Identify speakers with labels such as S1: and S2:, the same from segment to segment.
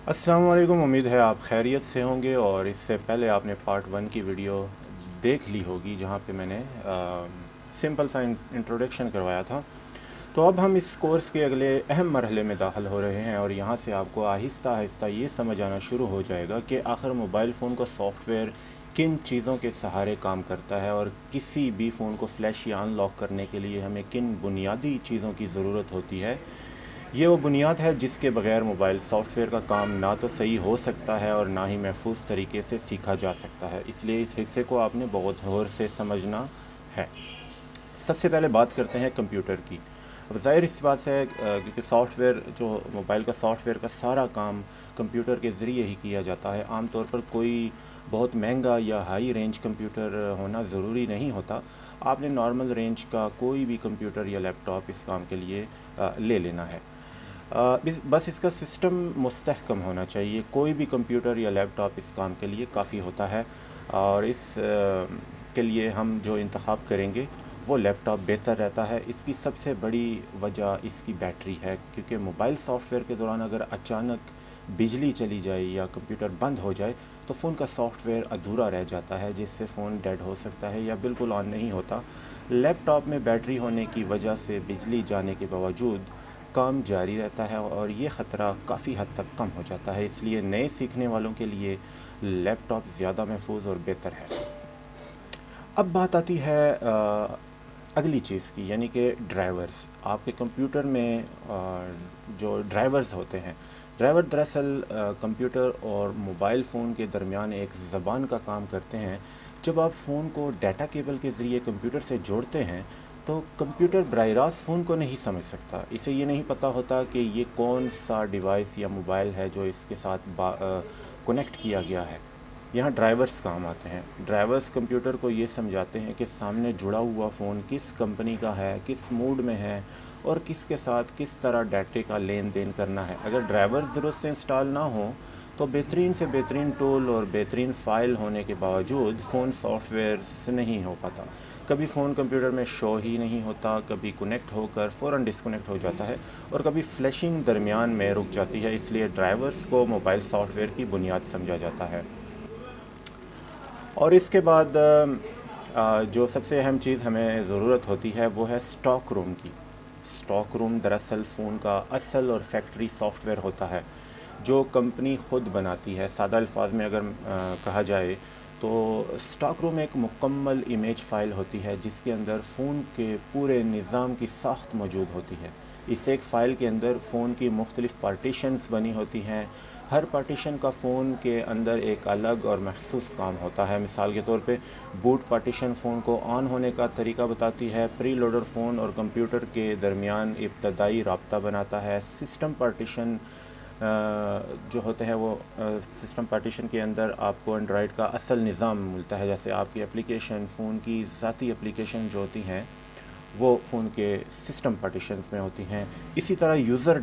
S1: अस्सलाम वालेकुम। उम्मीद है आप खैरियत से होंगे। और इससे पहले आपने पार्ट 1 की वीडियो देख ली होगी जहाँ पे मैंने सिंपल सा इंट्रोडक्शन करवाया था। तो अब हम इस कोर्स के अगले अहम मरहले में दाखिल हो रहे हैं और यहाँ से आपको आहिस्ता आहिस्ता ये समझ आना शुरू हो जाएगा कि आखिर मोबाइल फ़ोन का सॉफ्टवेयर किन चीज़ों के सहारे काम करता है और किसी भी फ़ोन को फ्लैश या अनलॉक करने के लिए हमें किन बुनियादी चीज़ों की ज़रूरत होती है। ये वो बुनियाद है जिसके बगैर मोबाइल सॉफ्टवेयर का काम ना तो सही हो सकता है और ना ही महफूज तरीके से सीखा जा सकता है। इसलिए इस हिस्से को आपने बहुत गौर से समझना है। सबसे पहले बात करते हैं कंप्यूटर की। अब ज़ाहिर इस बात से है क्योंकि सॉफ्टवेयर जो मोबाइल का सॉफ्टवेयर का सारा काम कंप्यूटर के ज़रिए ही किया जाता है। आमतौर पर कोई बहुत महंगा या हाई रेंज कंप्यूटर होना ज़रूरी नहीं होता। आपने नॉर्मल रेंज का कोई भी कंप्यूटर या लैपटॉप इस काम के लिए ले लेना है। बस इसका सिस्टम मुस्तहकम होना चाहिए। कोई भी कंप्यूटर या लैपटॉप इस काम के लिए काफ़ी होता है और इस के लिए हम जो इंतखाब करेंगे वो लैपटॉप बेहतर रहता है। इसकी सबसे बड़ी वजह इसकी बैटरी है, क्योंकि मोबाइल सॉफ्टवेयर के दौरान अगर अचानक बिजली चली जाए या कंप्यूटर बंद हो जाए तो फ़ोन का सॉफ्टवेयर अधूरा रह जाता है, जिससे फ़ोन डेड हो सकता है या बिल्कुल ऑन नहीं होता। लैपटॉप में बैटरी होने की वजह से बिजली जाने के बावजूद काम जारी रहता है और ये ख़तरा काफ़ी हद तक कम हो जाता है। इसलिए नए सीखने वालों के लिए लैपटॉप ज़्यादा महफूज और बेहतर है। अब बात आती है अगली चीज़ की, यानी कि ड्राइवर्स। आपके कंप्यूटर में जो ड्राइवर्स होते हैं, ड्राइवर दरअसल कंप्यूटर और मोबाइल फ़ोन के दरमियान एक ज़बान का काम करते हैं। जब आप फ़ोन को डाटा केबल के ज़रिए कंप्यूटर से जोड़ते हैं तो कंप्यूटर बराह रास्त फ़ोन को नहीं समझ सकता। इसे ये नहीं पता होता कि ये कौन सा डिवाइस या मोबाइल है जो इसके साथ कनेक्ट किया गया है। यहाँ ड्राइवर्स काम आते हैं। ड्राइवर्स कंप्यूटर को ये समझाते हैं कि सामने जुड़ा हुआ फ़ोन किस कंपनी का है, किस मूड में है और किसके साथ किस तरह डाटे का लेन देन करना है। अगर ड्राइवर्स दुरुस्त से इंस्टॉल ना हो तो बेहतरीन से बेहतरीन टूल और बेहतरीन फ़ाइल होने के बावजूद फ़ोन सॉफ्टवेयर से नहीं हो पाता। कभी फ़ोन कंप्यूटर में शो ही नहीं होता, कभी कनेक्ट होकर फ़ौरन डिस्कनेक्ट हो जाता है और कभी फ्लैशिंग दरमियान में रुक जाती है। इसलिए ड्राइवर्स को मोबाइल सॉफ्टवेयर की बुनियाद समझा जाता है। और इसके बाद जो सबसे अहम चीज़ हमें ज़रूरत होती है वो है स्टॉक रूम की। स्टॉक रूम दरअसल फ़ोन का असल और फैक्ट्री सॉफ्टवेयर होता है जो कंपनी ख़ुद बनाती है। सादा अल्फाज में अगर कहा जाए तो स्टॉक रूम एक मुकम्मल इमेज फ़ाइल होती है जिसके अंदर फ़ोन के पूरे निज़ाम की साख्त मौजूद होती है। इस एक फ़ाइल के अंदर फ़ोन की मुख्तलिफ़ पार्टीशंस बनी होती हैं। हर पार्टीशन का फ़ोन के अंदर एक अलग और महसूस काम होता है। मिसाल के तौर पे बूट पार्टीशन फ़ोन को ऑन होने का तरीका बताती है। प्री लोडर फ़ोन और कंप्यूटर के दरमियान इब्तदाई राब्ता बनाता है। सिस्टम पार्टीशन जो होते हैं वो सिस्टम पार्टीशन के अंदर आपको एंड्रॉयड का असल निज़ाम मिलता है। जैसे आपकी एप्लीकेशन, फ़ोन की ज़ाती एप्लीकेशन जो होती हैं वो फ़ोन के सिस्टम पार्टीशंस में होती हैं। इसी तरह यूज़र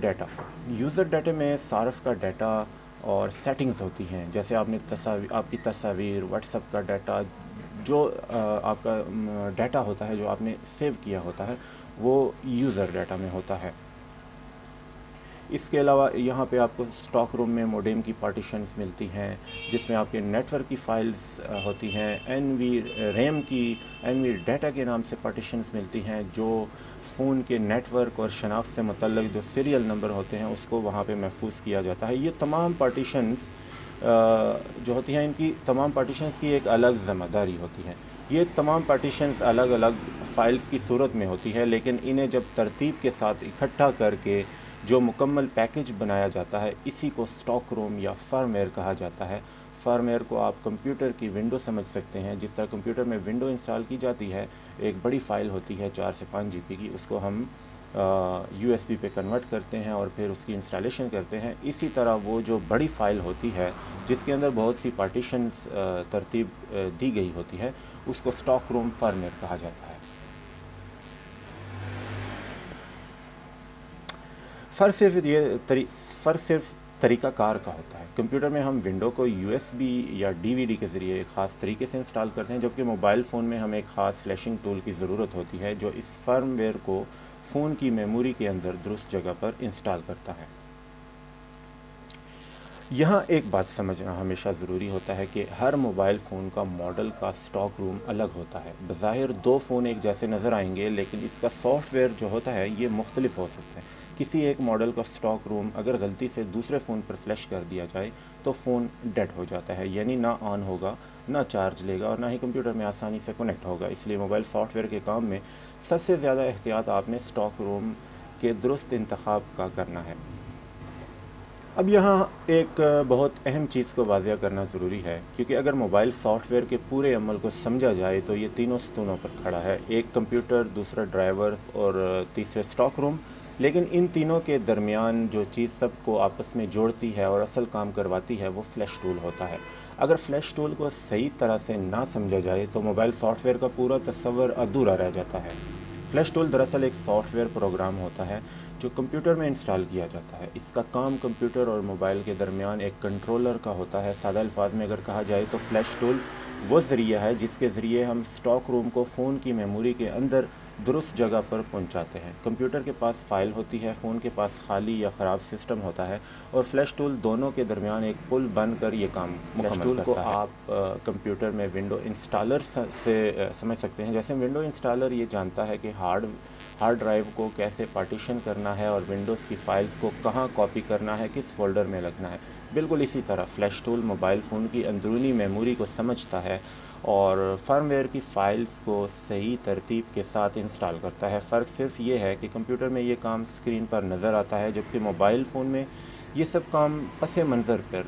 S1: डाटा में सार्फ का डाटा और सेटिंग्स होती हैं। जैसे आपकी तस्वीर, व्हाट्सएप का डाटा, जो आपका डाटा होता है जो आपने सेव किया होता है वो यूज़र डाटा में होता है। इसके अलावा यहाँ पे आपको स्टॉक रूम में मोडेम की पार्टीशंस मिलती हैं जिसमें आपके नेटवर्क की फ़ाइल्स होती हैं। एनवी रैम की एनवी डाटा के नाम से पार्टीशंस मिलती हैं जो फ़ोन के नेटवर्क और शनाख्त से मुतल्लिक़ जो सीरियल नंबर होते हैं उसको वहाँ पे महफूज किया जाता है। ये तमाम पार्टीशंस जो होती हैं, इनकी तमाम पार्टीशंस की एक अलग ज़िम्मेदारी होती है। ये तमाम पार्टीशंस अलग अलग फ़ाइल्स की सूरत में होती है, लेकिन इन्हें जब तरतीब के साथ इकट्ठा करके जो मुकम्मल पैकेज बनाया जाता है इसी को स्टॉक रूम या फर्मवेयर कहा जाता है। फर्मवेयर को आप कंप्यूटर की विंडो समझ सकते हैं। जिस तरह कंप्यूटर में विंडो इंस्टॉल की जाती है, एक बड़ी फ़ाइल होती है 4 से 5 GB की, उसको हम USB पे कन्वर्ट करते हैं और फिर उसकी इंस्टॉलेशन करते हैं। इसी तरह वो जो बड़ी फ़ाइल होती है जिसके अंदर बहुत सी पार्टीशंस तरतीब दी गई होती है उसको स्टॉक रूम फर्मवेयर कहा जाता है। फ़र्क सिर्फ तरीक़ाकार का होता है। कंप्यूटर में हम विंडो को USB या DVD के ज़रिए एक ख़ास तरीके से इंस्टॉल करते हैं, जबकि मोबाइल फ़ोन में हमें एक ख़ास फ्लैशिंग टूल की ज़रूरत होती है जो इस फर्मवेयर को फ़ोन की मेमोरी के अंदर दुरुस्त जगह पर इंस्टॉल करता है। یہاں ایک بات سمجھنا ہمیشہ ضروری ہوتا ہے کہ ہر موبائل فون کا ماڈل کا سٹاک روم الگ ہوتا ہے. بظاہر دو فون ایک جیسے نظر آئیں گے، لیکن اس کا سافٹ ویئر جو ہوتا ہے یہ مختلف ہو سکتا ہے. کسی ایک ماڈل کا سٹاک روم اگر غلطی سے دوسرے فون پر فلیش کر دیا جائے تو فون ڈیڈ ہو جاتا ہے، یعنی نہ آن ہوگا، نہ چارج لے گا، اور نہ ہی کمپیوٹر میں آسانی سے کنیکٹ ہوگا. اس لیے موبائل سافٹ ویئر کے کام میں سب سے زیادہ احتیاط آپ نے سٹاک روم کے درست انتخاب کا کرنا ہے. اب یہاں ایک بہت اہم چیز کو واضح کرنا ضروری ہے، کیونکہ اگر موبائل سافٹ ویئر کے پورے عمل کو سمجھا جائے تو یہ تینوں ستونوں پر کھڑا ہے: ایک کمپیوٹر، دوسرا ڈرائیور اور تیسرے سٹاک روم. لیکن ان تینوں کے درمیان جو چیز سب کو آپس میں جوڑتی ہے اور اصل کام کرواتی ہے وہ فلیش ٹول ہوتا ہے. اگر فلیش ٹول کو صحیح طرح سے نہ سمجھا جائے تو موبائل سافٹ ویئر کا پورا تصور ادھورا رہ جاتا ہے. فلیش ٹول دراصل ایک سافٹ ویئر پروگرام ہوتا ہے جو کمپیوٹر میں انسٹال کیا جاتا ہے. اس کا کام کمپیوٹر اور موبائل کے درمیان ایک کنٹرولر کا ہوتا ہے. سادہ الفاظ میں اگر کہا جائے تو فلیش ٹول وہ ذریعہ ہے جس کے ذریعے ہم سٹاک روم کو فون کی میموری کے اندر درست جگہ پر پہنچاتے ہیں. کمپیوٹر کے پاس فائل ہوتی ہے، فون کے پاس خالی یا خراب سسٹم ہوتا ہے، اور فلیش ٹول دونوں کے درمیان ایک پل بن کر یہ کام مکمل کرتا ہے. فلیش ٹول کو آپ کمپیوٹر میں ونڈو انسٹالر سے سمجھ سکتے ہیں. جیسے ونڈو انسٹالر یہ جانتا ہے کہ ہارڈ ڈرائیو کو کیسے پارٹیشن کرنا ہے اور ونڈوز کی فائلز کو کہاں کاپی کرنا ہے، کس فولڈر میں لکھنا ہے. بالکل اسی طرح فلیش ٹول موبائل فون کی اندرونی میموری کو سمجھتا ہے اور فرم ویئر کی فائلز کو صحیح ترتیب کے ساتھ انسٹال کرتا ہے. فرق صرف یہ ہے کہ کمپیوٹر میں یہ کام اسکرین پر نظر آتا ہے، جبکہ موبائل فون میں یہ سب کام پس منظر پر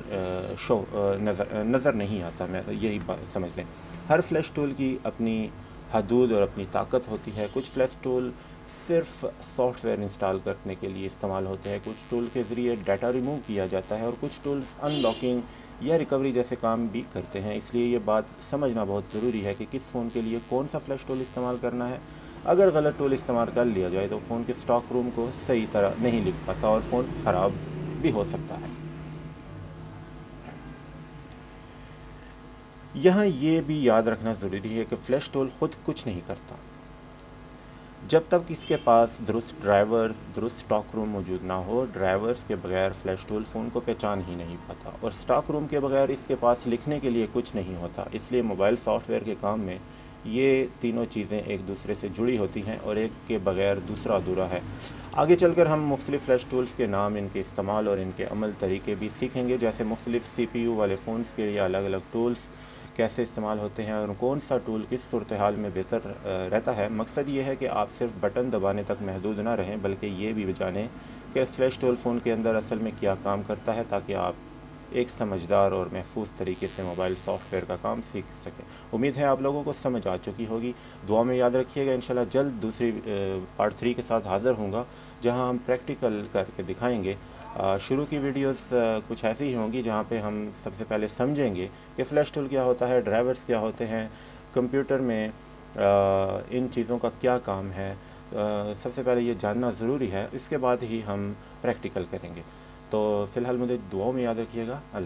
S1: نظر نہیں آتا. میں یہی بات سمجھ لیں. ہر فلیش ٹول کی اپنی حدود اور اپنی طاقت ہوتی ہے. کچھ فلیش ٹول صرف سافٹ ویئر انسٹال کرنے کے لیے استعمال ہوتے ہیں، کچھ ٹول کے ذریعے ڈیٹا ریموو کیا جاتا ہے، اور کچھ ٹولز ان لاکنگ یا ریکوری جیسے کام بھی کرتے ہیں. اس لیے یہ بات سمجھنا بہت ضروری ہے کہ کس فون کے لیے کون سا فلیش ٹول استعمال کرنا ہے. اگر غلط ٹول استعمال کر لیا جائے تو فون کے سٹاک روم کو صحیح طرح نہیں لکھ پاتا اور فون خراب بھی ہو سکتا ہے. یہاں یہ بھی یاد رکھنا ضروری ہے کہ فلیش ٹول خود کچھ نہیں کرتا. جب تک اس کے پاس درست ڈرائیور، درست سٹاک روم موجود نہ ہو، ڈرائیورز کے بغیر فلیش ٹول فون کو پہچان ہی نہیں پاتا، اور سٹاک روم کے بغیر اس کے پاس لکھنے کے لیے کچھ نہیں ہوتا. اس لیے موبائل سافٹ ویئر کے کام میں یہ تینوں چیزیں ایک دوسرے سے جڑی ہوتی ہیں اور ایک کے بغیر دوسرا ادھورا ہے. آگے چل کر ہم مختلف فلیش ٹولز کے نام، ان کے استعمال اور ان کے عمل طریقے بھی سیکھیں گے، جیسے مختلف سی پی یو والے فونز کے لیے الگ الگ ٹولز کیسے استعمال ہوتے ہیں اور کون سا ٹول کس صورتحال میں بہتر رہتا ہے. مقصد یہ ہے کہ آپ صرف بٹن دبانے تک محدود نہ رہیں، بلکہ یہ بھی جانیں کہ فلیش ٹول فون کے اندر اصل میں کیا کام کرتا ہے، تاکہ آپ ایک سمجھدار اور محفوظ طریقے سے موبائل سافٹ ویئر کا کام سیکھ سکیں. امید ہے آپ لوگوں کو سمجھ آ چکی ہوگی. دعا میں یاد رکھیے گا. انشاءاللہ جلد دوسری پارٹ 3 کے ساتھ حاضر ہوں گا، جہاں ہم پریکٹیکل کر کے دکھائیں گے. شروع کی ویڈیوز کچھ ایسی ہی ہوں گی جہاں پہ ہم سب سے پہلے سمجھیں گے کہ فلیش ٹول کیا ہوتا ہے، ڈرائیورز کیا ہوتے ہیں، کمپیوٹر میں ان چیزوں کا کیا کام ہے. سب سے پہلے یہ جاننا ضروری ہے، اس کے بعد ہی ہم پریکٹیکل کریں گے. تو فی الحال مجھے دعاؤں میں یاد رکھیے گا. اللہ